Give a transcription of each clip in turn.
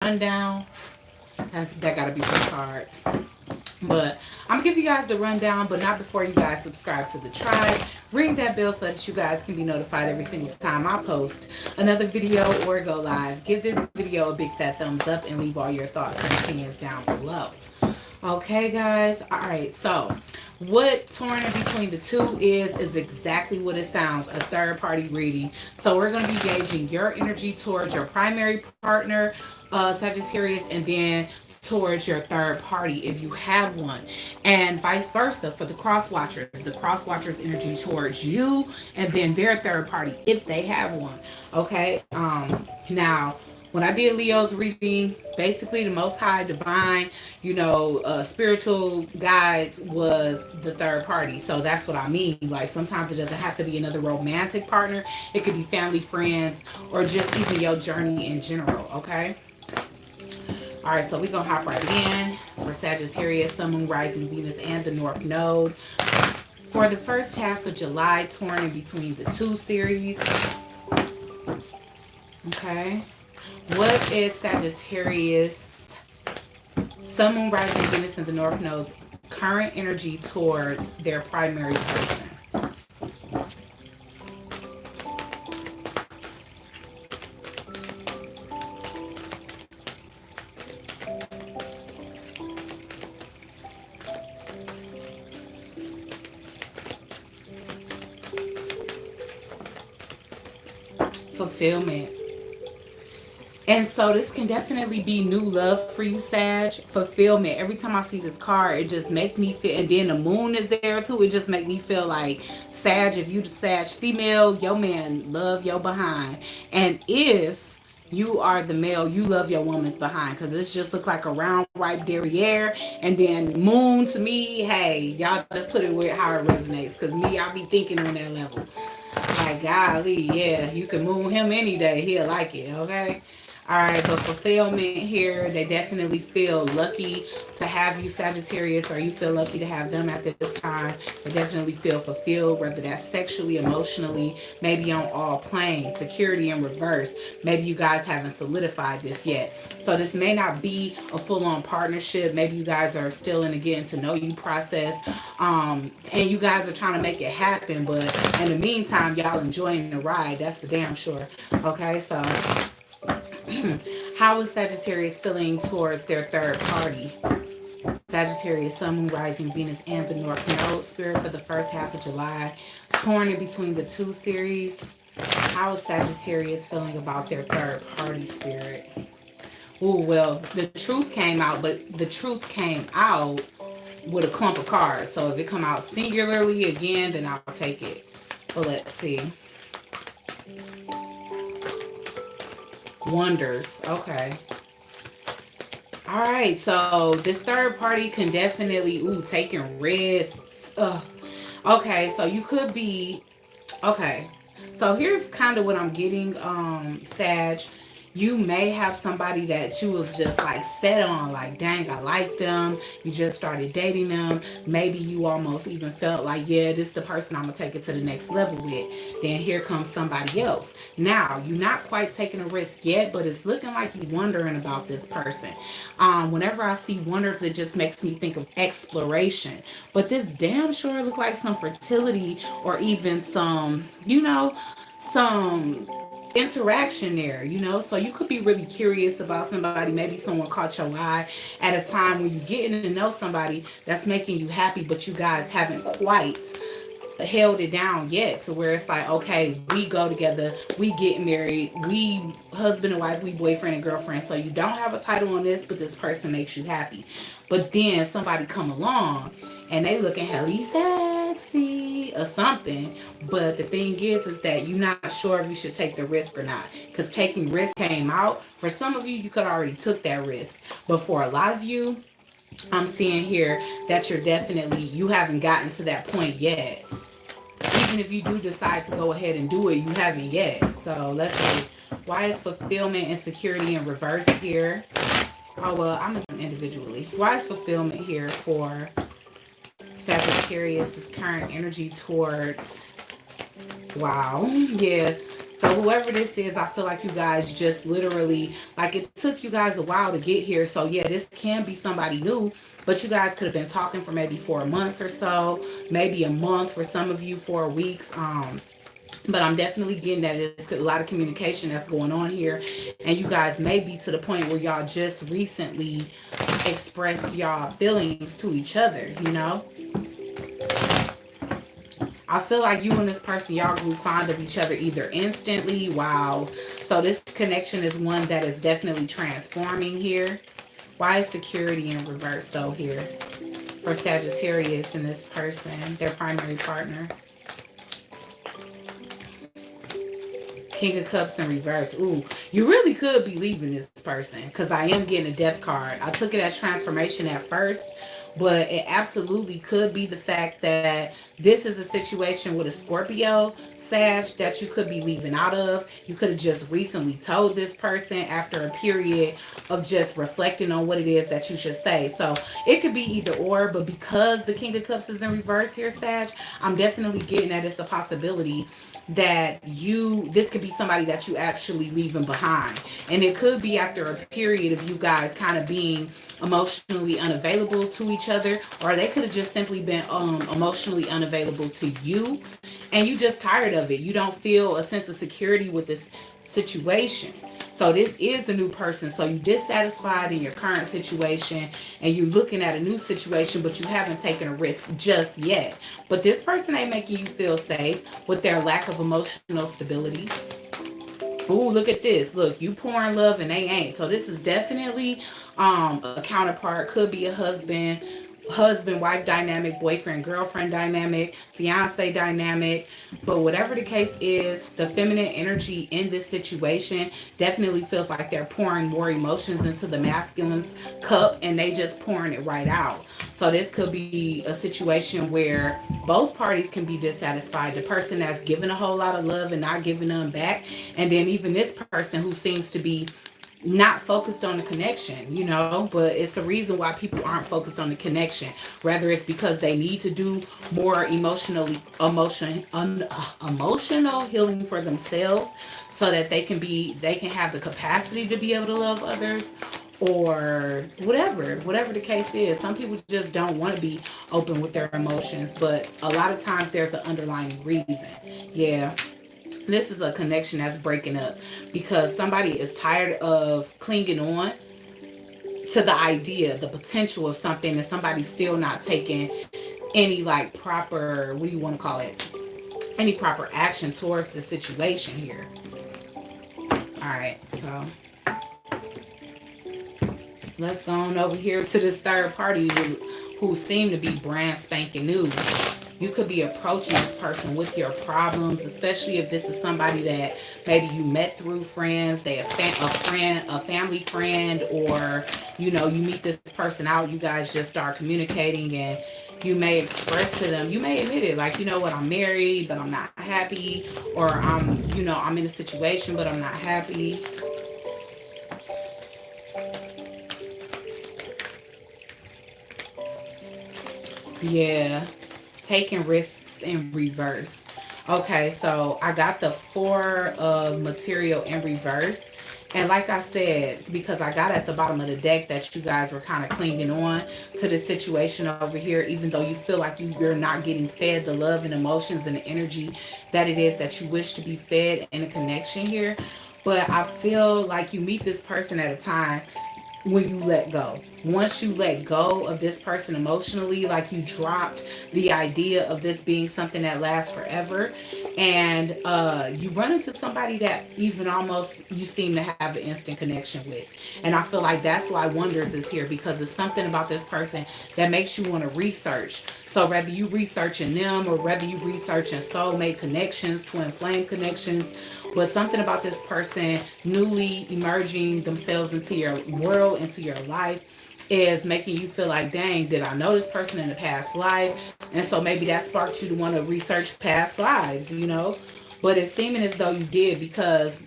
rundown. That gotta be some cards. But I'm gonna give you guys the rundown, but not before you guys subscribe to the tribe. Ring that bell so that you guys can be notified every single time I post another video or go live. Give this video a big fat thumbs up and leave all your thoughts and opinions down below. Okay, guys. All right. So, what torn in between the two is exactly what it sounds, a third party reading. So, we're going to be gauging your energy towards your primary partner, Sagittarius, and then towards your third party if you have one, and vice versa for the cross watchers. The cross watchers energy towards you and then their third party if they have one. Okay. Now, when I did Leo's reading, basically the most high divine, spiritual guides was the third party. So that's what I mean. Like, sometimes it doesn't have to be another romantic partner. It could be family, friends, or just even your journey in general. Okay. All right, so we're going to hop right in for Sagittarius, Sun, Moon, Rising, Venus, and the North Node. For the first half of July, torn in between the two series. Okay. What is Sagittarius, Sun, Moon, Rising, Venus, and the North Node's current energy towards their primary person? Fulfillment. And so this can definitely be new love for you, Sag. Fulfillment. Every time I see this card, it just make me feel, and then the moon is there too. It just make me feel like, Sag, if you the Sag female, your man love your behind. And if you are the male, you love your woman's behind, because this just look like a round, ripe derriere. And then moon to me, hey, y'all just put it with how it resonates, because me, I'll be thinking on that level. Like, golly, yeah, you can moon him any day. He'll like it, okay? All right, but fulfillment here, they definitely feel lucky to have you, Sagittarius, or you feel lucky to have them at this time. They definitely feel fulfilled, whether that's sexually, emotionally, maybe on all planes, security in reverse. Maybe you guys haven't solidified this yet. So this may not be a full-on partnership. Maybe you guys are still in a getting to know you process, and you guys are trying to make it happen. But in the meantime, y'all enjoying the ride. That's for damn sure. Okay, so how is Sagittarius feeling towards their third party? Sagittarius, Sun, Moon, Rising, Venus, and the North Node. Spirit for the first half of July. Torn in between the two series. How is Sagittarius feeling about their third party, Spirit? Oh, well, the truth came out, but the truth came out with a clump of cards. So if it come out singularly again, then I'll take it. But let's see. Wonders. Okay. All right. So this third party can definitely, taking risks. Okay. So you could be, okay. So here's kind of what I'm getting, Sag. You may have somebody that you was just like set on, like, dang, I like them. You just started dating them. Maybe you almost even felt like, yeah, this is the person I'm going to take it to the next level with. Then here comes somebody else. Now, you're not quite taking a risk yet, but it's looking like you're wondering about this person. Whenever I see wonders, it just makes me think of exploration. But this damn sure look like some fertility or even some, some interaction there, so you could be really curious about somebody. Maybe someone caught your eye at a time when you're getting to know somebody that's making you happy, but you guys haven't quite held it down yet to where it's like, okay, we go together, we get married, we husband and wife, we boyfriend and girlfriend. So you don't have a title on this, but this person makes you happy. But then somebody come along and they looking hella sexy or something. But the thing is that you're not sure if you should take the risk or not. Because taking risk came out. For some of you, you could already took that risk. But for a lot of you, I'm seeing here that you haven't gotten to that point yet. Even if you do decide to go ahead and do it, you haven't yet. So let's see. Why is fulfillment and security in reverse here? Oh, well, I'm going to do them individually. Why is fulfillment here for Sagittarius' current energy towards... Wow. Yeah. So whoever this is, I feel like you guys just literally, like it took you guys a while to get here. So yeah, this can be somebody new, but you guys could have been talking for maybe 4 months or so, maybe a month for some of you, 4 weeks. But I'm definitely getting that it's a lot of communication that's going on here, and you guys may be to the point where y'all just recently expressed y'all feelings to each other, you know. I feel like you and this person, y'all grew fond of each other either instantly. Wow. So this connection is one that is definitely transforming here. Why is security in reverse though here for Sagittarius and this person, their primary partner? King of Cups in reverse. Ooh, you really could be leaving this person because I am getting a death card. I took it as transformation at first, but it absolutely could be the fact that this is a situation with a Scorpio, Sag, that you could be leaving out of. You could have just recently told this person after a period of just reflecting on what it is that you should say. So it could be either or, but because the King of Cups is in reverse here, Sag, I'm definitely getting that it's a possibility that this could be somebody that you actually leaving behind, and it could be after a period of you guys kind of being emotionally unavailable to each other, or they could have just simply been emotionally unavailable to you, and you just tired of it. You don't feel a sense of security with this situation. So this is a new person. So you dissatisfied in your current situation and you're looking at a new situation, but you haven't taken a risk just yet. But this person ain't making you feel safe with their lack of emotional stability. Ooh, look at this. Look, you pouring love and they ain't. So this is definitely a counterpart. Could be a husband wife dynamic, boyfriend girlfriend dynamic, fiance dynamic. But whatever the case is, the feminine energy in this situation definitely feels like they're pouring more emotions into the masculine's cup, and they just pouring it right out. So this could be a situation where both parties can be dissatisfied. The person that's giving a whole lot of love and not giving them back, and then even this person who seems to be not focused on the connection, but it's the reason why people aren't focused on the connection. Whether it's because they need to do more emotional healing for themselves so that they can have the capacity to be able to love others, or whatever the case is. Some people just don't want to be open with their emotions, but a lot of times there's an underlying reason. Yeah, this is a connection that's breaking up because somebody is tired of clinging on to the idea, the potential of something, and somebody's still not taking any like proper, what do you want to call it, any proper action towards the situation here. All right, so let's go on over here to this third party who seem to be brand spanking new. You could be approaching this person with your problems, especially if this is somebody that maybe you met through friends, they a family friend, or you meet this person out, you guys just start communicating, and you may express to them, you may admit it, like, you know what, I'm married, but I'm not happy, or I'm in a situation, but I'm not happy. Yeah. Taking risks in reverse. Okay, so I got the Four of Material in reverse. And like I said, because I got at the bottom of the deck that you guys were kind of clinging on to the situation over here, even though you feel like you're not getting fed the love and emotions and the energy that it is that you wish to be fed in a connection here. But I feel like you meet this person at a time when you let go. Once you let go of this person emotionally, like you dropped the idea of this being something that lasts forever, and you run into somebody that even almost you seem to have an instant connection with. And I feel like that's why Wonders is here, because it's something about this person that makes you want to research. So whether you researching them or whether you researching soulmate connections, twin flame connections, but something about this person newly emerging themselves into your world, into your life, is making you feel like, dang, did I know this person in a past life? And so maybe that sparked you to want to research past lives. But it's seeming as though you did, because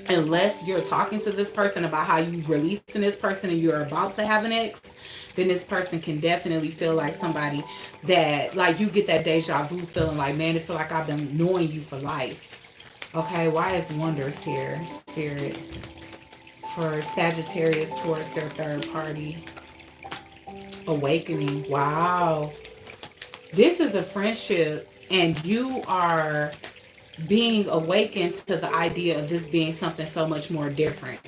unless you're talking to this person about how you releasing this person and you're about to have an ex, then this person can definitely feel like somebody that, like, you get that deja vu feeling like, man, it feel like I've been knowing you for life. Okay, why is wonders here, Spirit? For Sagittarius towards their third party. Awakening. Wow. This is a friendship, and you are being awakened to the idea of this being something so much more different.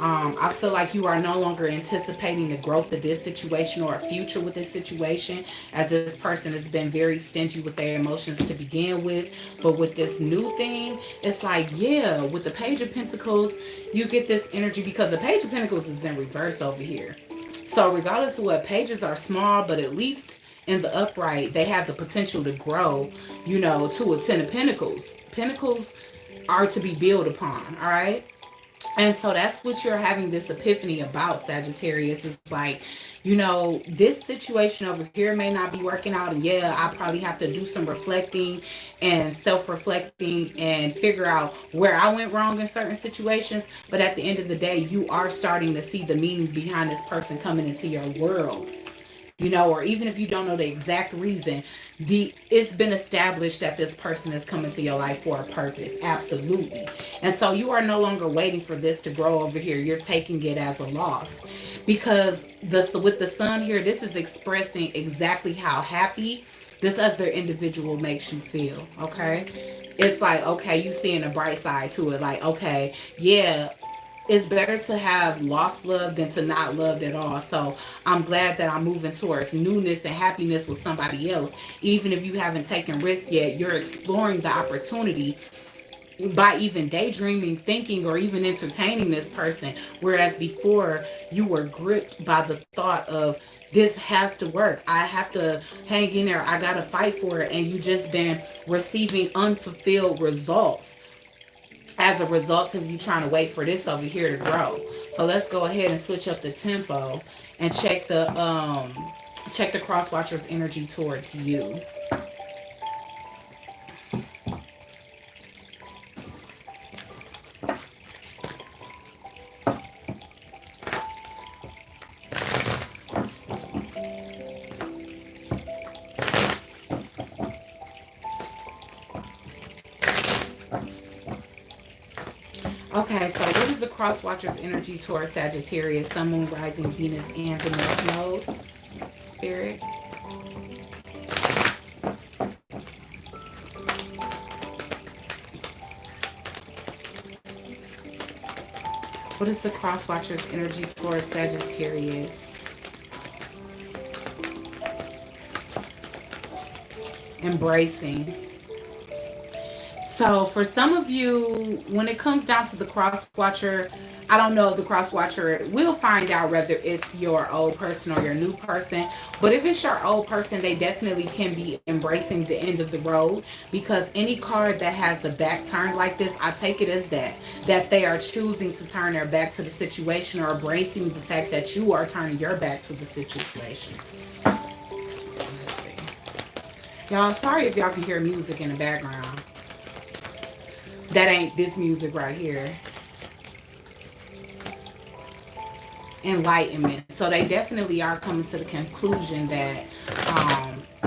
I feel like you are no longer anticipating the growth of this situation or a future with this situation, as this person has been very stingy with their emotions to begin with. But with this new thing, it's like, yeah, with the Page of Pentacles, you get this energy because the Page of Pentacles is in reverse over here. So regardless of what, pages are small, but at least in the upright, they have the potential to grow, you know, to a 10 of Pentacles. Pentacles are to be built upon, all right? And so that's what you're having this epiphany about, Sagittarius. It's like, you know, this situation over here may not be working out. And yeah, I probably have to do some reflecting and self reflecting and figure out where I went wrong in certain situations. But at the end of the day, you are starting to see the meaning behind this person coming into your world, you know, or even if you don't know the exact reason, it's been established that this person is coming to your life for a purpose. Absolutely. And so you are no longer waiting for this to grow over here. You're taking it as a loss, because with the sun here, this is expressing exactly how happy this other individual makes you feel. Okay, it's like, okay, you seeing a bright side to it, like, okay, yeah, it's better to have lost love than to not loved at all. So I'm glad that I'm moving towards newness and happiness with somebody else. Even if you haven't taken risks yet, you're exploring the opportunity by even daydreaming, thinking, or even entertaining this person. Whereas before, you were gripped by the thought of, this has to work. I have to hang in there. I got to fight for it. And you just been receiving unfulfilled results as a result of you trying to wait for this over here to grow. So let's go ahead and switch up the tempo and check the cross watcher's energy towards you. Okay, so what is the cross watcher's energy towards Sagittarius, Sun, Moon, Rising, Venus, and the North Node? Spirit. What is the cross watcher's energy towards Sagittarius? Embracing. So for some of you, when it comes down to the cross watcher, I don't know if the cross watcher, will find out whether it's your old person or your new person. But if it's your old person, they definitely can be embracing the end of the road, because any card that has the back turned like this, I take it as that they are choosing to turn their back to the situation, or embracing the fact that you are turning your back to the situation. So let's see. Y'all, sorry if y'all can hear music in the background. That ain't this music right here. Enlightenment. So they definitely are coming to the conclusion that,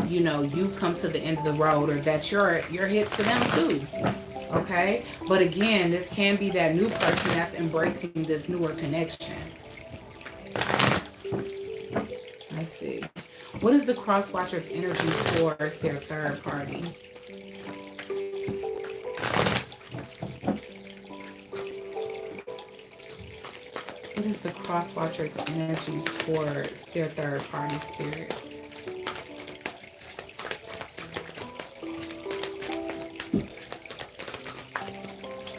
you know, you've come to the end of the road, or that you're hit to them too. Okay? But again, this can be that new person that's embracing this newer connection. Let's see. What is the cross watcher's energy towards their third party? What is the cross watcher's energy towards their third party, Spirit?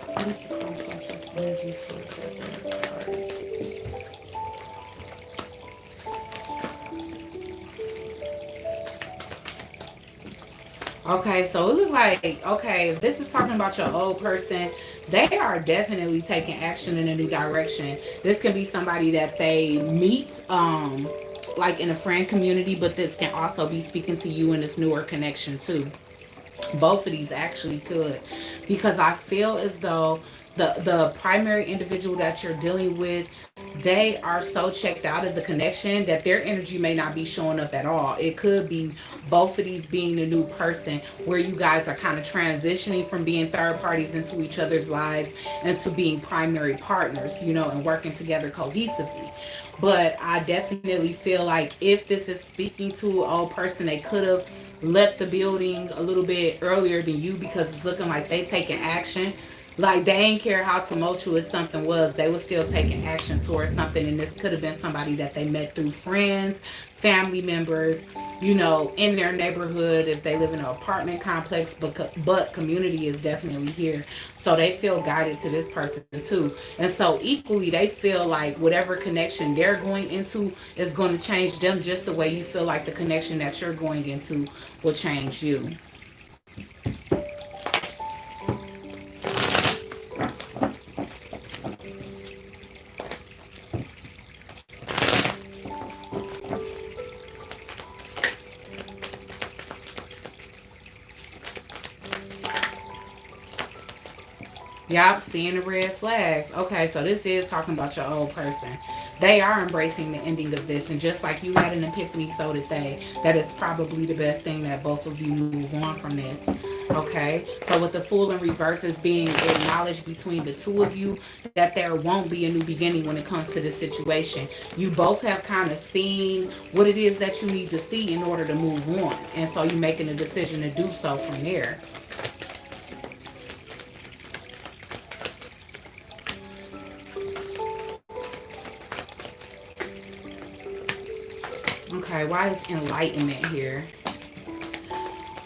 What is the cross watcher's energy towards their third party? Okay, so it looks like, okay, if this is talking about your old person, they are definitely taking action in a new direction. This can be somebody that they meet, like in a friend community, but this can also be speaking to you in this newer connection too. Both of these actually could, because I feel as though the primary individual that you're dealing with, they are so checked out of the connection that their energy may not be showing up at all. It could be both of these being a new person, where you guys are kind of transitioning from being third parties into each other's lives and to being primary partners, and working together cohesively. But I definitely feel like if this is speaking to an old person, they could have left the building a little bit earlier than you, because it's looking like they taking action. Like they ain't care how tumultuous something was, they were still taking action towards something. And this could have been somebody that they met through friends, family members, in their neighborhood if they live in an apartment complex. But community is definitely here, so they feel guided to this person too. And so equally, they feel like whatever connection they're going into is going to change them, just the way you feel like the connection that you're going into will change you. Yup, seeing the red flags. Okay, so this is talking about your old person. They are embracing the ending of this, and just like you had an epiphany, so did they. That is probably the best thing, that both of you move on from this. Okay, so with the Fool in reverse is being acknowledged between the two of you, that there won't be a new beginning when it comes to this situation. You both have kind of seen what it is that you need to see in order to move on, and so you're making a decision to do so from there. Okay, why is enlightenment here?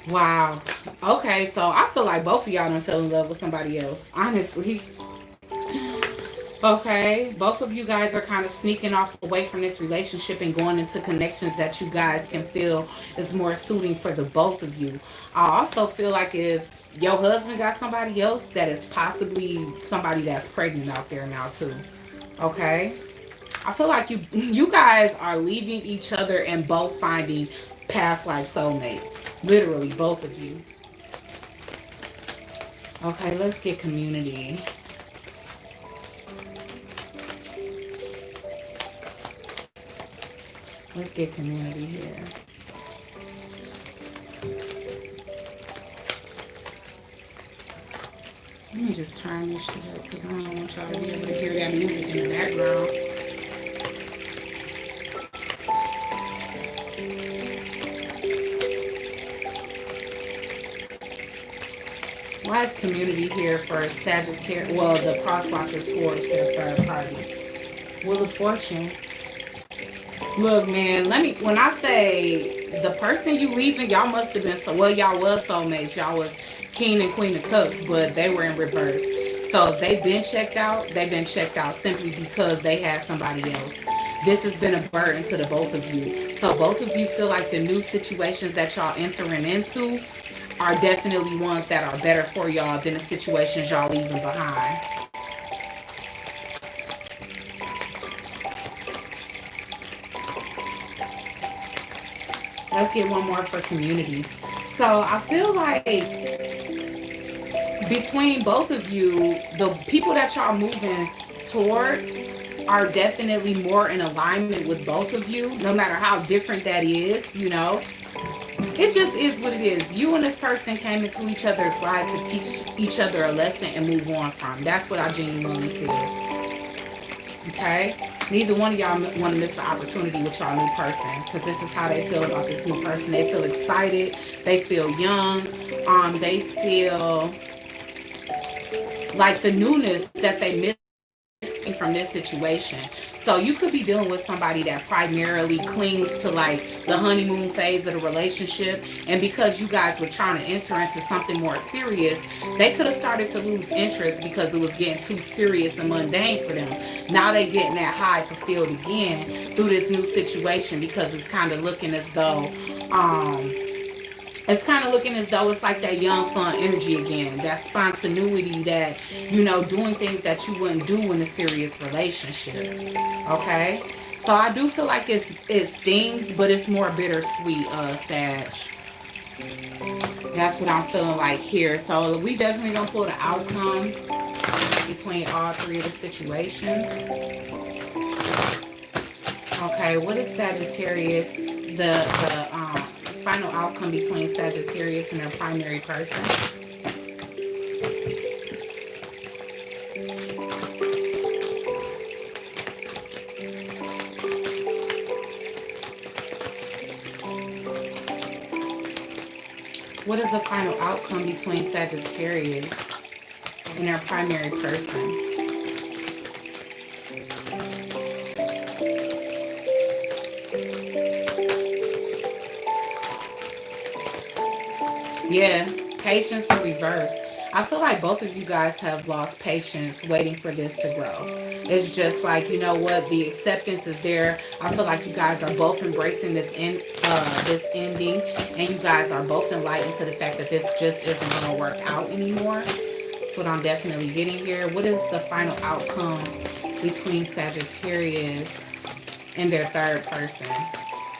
Wow. Okay, so I feel like both of y'all done fell in love with somebody else, honestly. Okay, both of you guys are kind of sneaking off away from this relationship and going into connections that you guys can feel is more suiting for the both of you. I also feel like if your husband got somebody else, that is possibly somebody that's pregnant out there now too. Okay? I feel like you guys are leaving each other and both finding past life soulmates. Literally, both of you. Okay, let's get community. Let's get community here. Let me just turn this shit up, because I don't want y'all to be able to hear that music in the background. Why is community here for Sagittarius? Well, the crosswatcher towards their third party. Wheel of Fortune. Look, man, when I say the person you leaving, y'all must have been, y'all was soulmates. Y'all was king and queen of cups, but they were in reverse. So if they've been checked out simply because they had somebody else. This has been a burden to the both of you. So both of you feel like the new situations that y'all entering into are definitely ones that are better for y'all than the situations y'all leaving behind. Let's get one more for community. So I feel like between both of you, the people that y'all moving towards are definitely more in alignment with both of you, no matter how different that is, It just is what it is. You and this person came into each other's lives to teach each other a lesson and move on from. That's what I genuinely feel. Okay? Neither one of y'all want to miss the opportunity with y'all new person, because this is how they feel about this new person. They feel excited. They feel young. They feel like the newness that they missing from this situation. So you could be dealing with somebody that primarily clings to like the honeymoon phase of the relationship, and because you guys were trying to enter into something more serious, they could have started to lose interest because it was getting too serious and mundane for them. Now they getting that high fulfilled again through this new situation, because it's kind of looking as though it's like that young fun energy again, that spontaneity, that doing things that you wouldn't do in a serious relationship. Okay, so I do feel like it stings, but it's more bittersweet, Sag. That's what I'm feeling like here. So we definitely gonna pull the outcome. between all three of the situations. Okay, what is Sagittarius? The final outcome between Sagittarius and their primary person. What is the final outcome between Sagittarius and their primary person? Yeah, patience in reverse. I feel like both of you guys have lost patience waiting for this to grow. It's just like, you know what, the acceptance is there. I feel like you guys are both embracing this ending, and you guys are both enlightened to the fact that this just isn't going to work out anymore. That's what I'm definitely getting here. What is the final outcome between Sagittarius and their third person,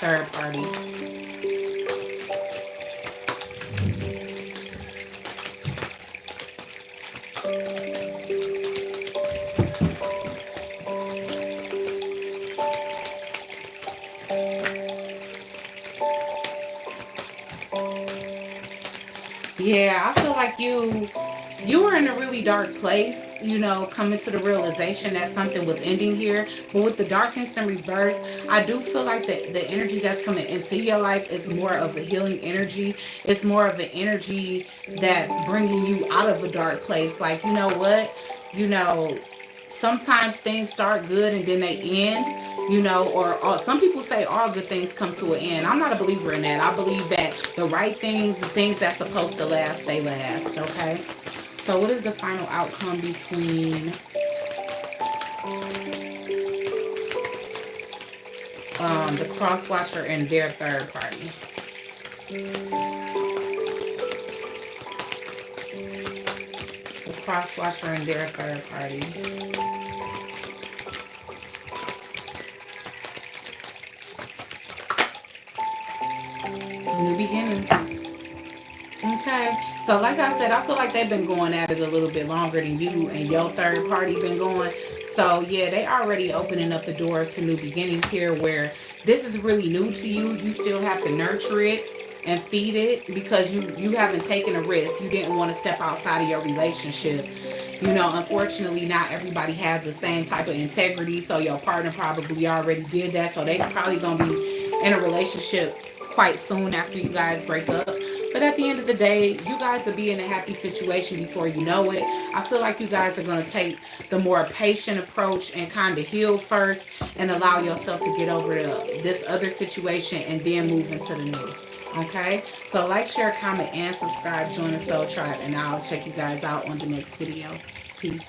third party? Yeah, I feel like you were in a really dark place, you know, coming to the realization that something was ending here. But with the darkness in reverse, I do feel like the energy that's coming into your life is more of a healing energy. It's more of an energy that's bringing you out of a dark place. Like, you know what? You know, sometimes things start good and then they end, you know, or some people say all good things come to an end. I'm not a believer in that. I believe that the right things, the things that's supposed to last, they last, okay? So what is the final outcome between the cross watcher and their third party? The cross watcher and their third party. New beginnings. Okay. So like I said, I feel like they've been going at it a little bit longer than you and your third party been going. So yeah, they already opening up the doors to new beginnings here where this is really new to you. You still have to nurture it and feed it because you haven't taken a risk. You didn't want to step outside of your relationship. You know, unfortunately, not everybody has the same type of integrity. So your partner probably already did that. So they probably going to be in a relationship quite soon after you guys break up. But at the end of the day, you guys will be in a happy situation before you know it. I feel like you guys are going to take the more patient approach and kind of heal first and allow yourself to get over this other situation and then move into the new. Okay? So like, share, comment, and subscribe. Join the Soul Tribe. And I'll check you guys out on the next video. Peace.